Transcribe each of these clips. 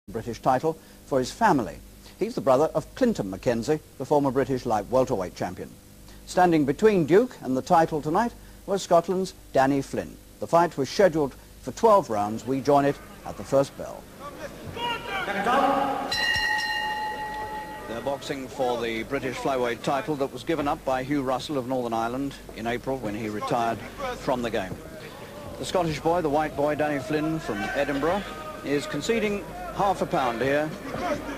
British title for his family. He's the brother of Clinton McKenzie, the former British light welterweight champion. Standing between Duke and the title tonight was Scotland's Danny Flynn. The fight was scheduled for 12 rounds. We join it at the first bell. They're boxing for the British flyweight title that was given up by Hugh Russell of Northern Ireland in April when he retired from the game. The Scottish boy, the white boy, Danny Flynn from Edinburgh, is conceding half a pound here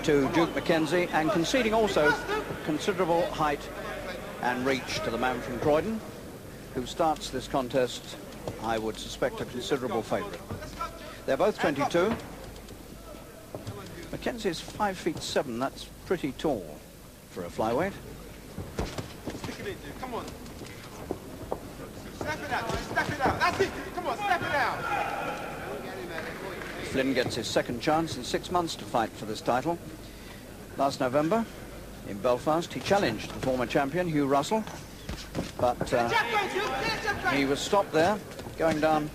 to Duke McKenzie, and conceding also considerable height and reach to the man from Croydon, who starts this contest, I would suspect, a considerable favourite. They're both 22. McKenzie is 5'7". That's pretty tall for a flyweight. Stick it in, dude. Come on. Step it out, dude. Step it out. That's it. Come on, step it out. Flynn gets his second chance in 6 months to fight for this title. Last November in Belfast, he challenged the former champion, Hugh Russell, but he was stopped there, going down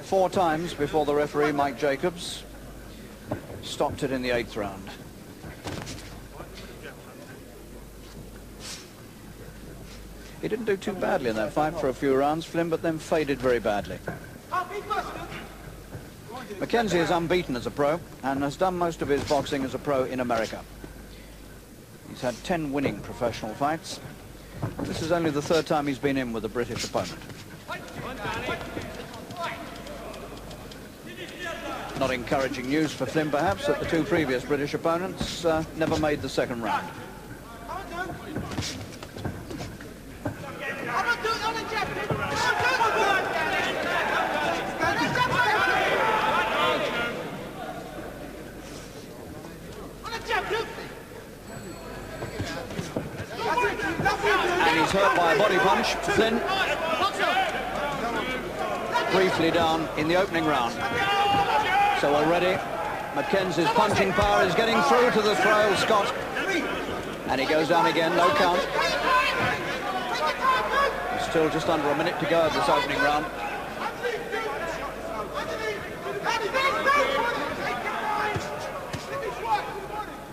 4 times before the referee, Mike Jacobs, stopped it in the 8th round. He didn't do too badly in that fight for a few rounds, Flynn, but then faded very badly. McKenzie is unbeaten as a pro and has done most of his boxing as a pro in America. He's had 10 winning professional fights. This is only the 3rd time he's been in with a British opponent. Not encouraging news for Flynn, perhaps, that the 2 previous British opponents never made the 2nd round. And he's hurt by a body punch. Flynn briefly down in the opening round. So already McKenzie's punching power is getting through to the frail Scot. And he goes down again, no count. There's still just under a minute to go of this opening round.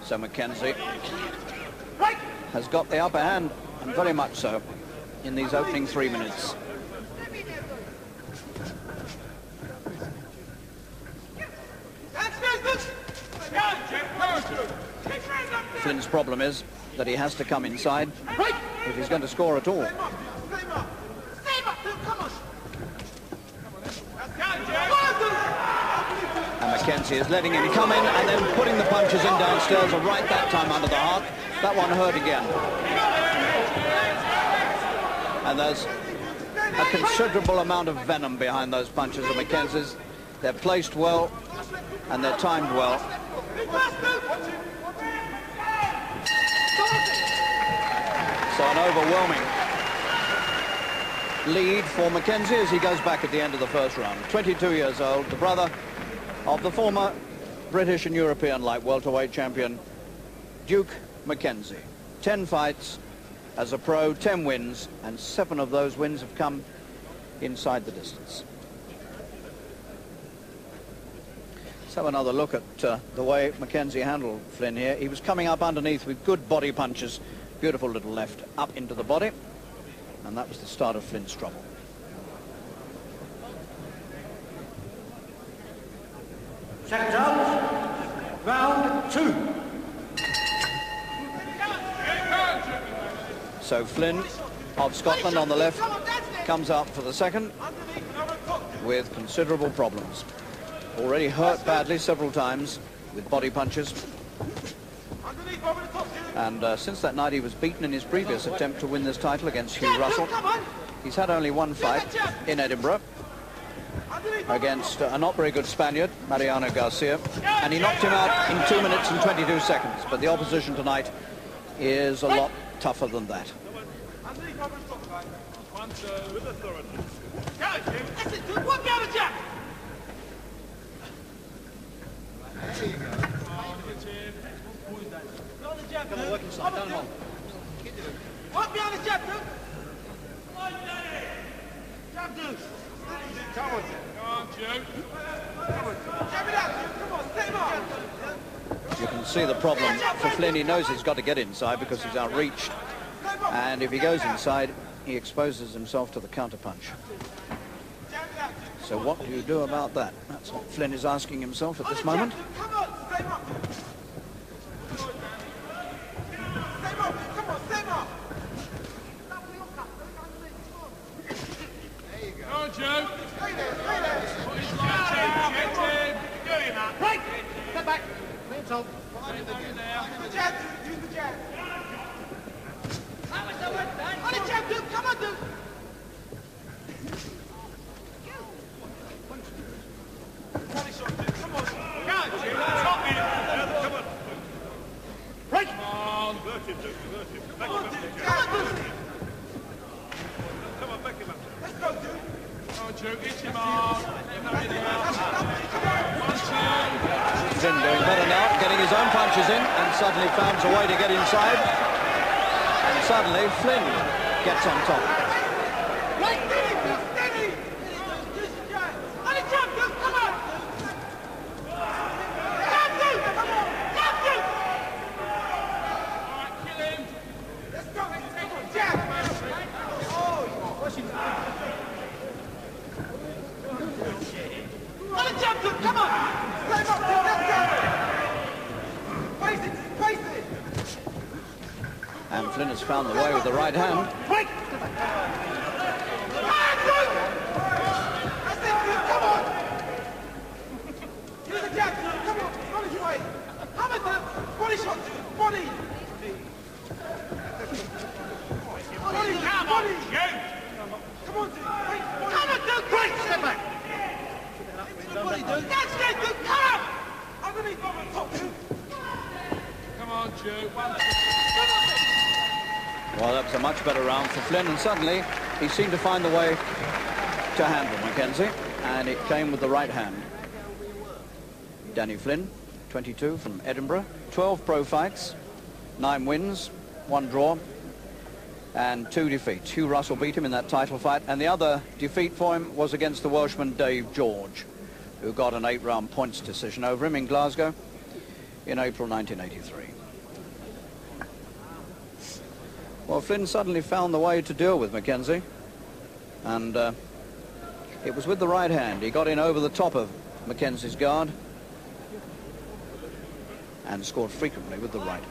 So McKenzie has got the upper hand, and very much so, in these opening 3 minutes. Flynn's problem is that he has to come inside if he's going to score at all. And McKenzie is letting him come in and then putting the punches in downstairs, and right that time under the heart. That one hurt again. And there's a considerable amount of venom behind those punches of McKenzie's. They're placed well and they're timed well. So an overwhelming lead for McKenzie as he goes back at the end of the 1st round. 22 years old, the brother of the former British and European light welterweight champion, Duke McKenzie. 10 fights as a pro, 10 wins, and 7 of those wins have come inside the distance. Let's have another look at the way McKenzie handled Flynn here. He was coming up underneath with good body punches. Beautiful little left up into the body. And that was the start of Flynn's trouble. Second round, round 2. So Flynn of Scotland on the left comes out for the 2nd with considerable problems. Already hurt badly several times with body punches. And since that night he was beaten in his previous attempt to win this title against Hugh Russell. He's had only 1 fight in Edinburgh against a not very good Spaniard, Mariano Garcia, and he knocked him out in 2 minutes and 22 seconds. But the opposition tonight is a lot tougher than that. Come on, Joe. Come on. Jab it out, Joe. Come on, set him up. You can see the problem for Flynn. He knows he's got to get inside because he's outreached. And if he goes inside, he exposes himself to the counterpunch. So what do you do about that? That's what Flynn is asking himself at this moment. Come on, stay up. Stay up, come on, stay up. There you go. Go on, Joe. Stay there, stay there. Put his light in, get him. Doing that. Right! Step back. Hands on. Use the jab, use the jab. On the jab, dude, come on, dude. Body shot, dude, come on. Go, Jim, top him. Come on. Right! Come on. Convert him, dude, convert him. Come on, dude. Come on, dude. Come on, back him up. Let's go, dude. Come on, Joe, hit him hard. Flynn doing better now, getting his own punches in, and suddenly finds a way to get inside. And suddenly Flynn gets on top. Right, steady, steady. On the jump, dude, come on. Jump, dude, come on. Jump, dude. All right, kill him. Let's go, let's go. Jab. Oh, pushing. On the jump, dude, come on. Climb up, dude, let's go. Face it, face it. And Flynn has found the way with the right hand. Right! That's it, dude, come on. Use the jab, dude, come on. On his way. Hammer, dude. Body shot, dude. Body. Body, body. Come on, dude. Come on, dude. Right! Step back. Body, dude. That's it, dude. Come on. Underneath, on the top, dude. Come on, Joe. Well, that was a much better round for Flynn, and suddenly he seemed to find the way to handle McKenzie, and it came with the right hand. Danny Flynn, 22 from Edinburgh, 12 pro fights, 9 wins, 1 draw, and 2 defeats. Hugh Russell beat him in that title fight, and the other defeat for him was against the Welshman Dave George, who got an 8-round points decision over him in Glasgow in April 1983. Well, Flynn suddenly found the way to deal with McKenzie, and it was with the right hand. He got in over the top of McKenzie's guard and scored frequently with the right.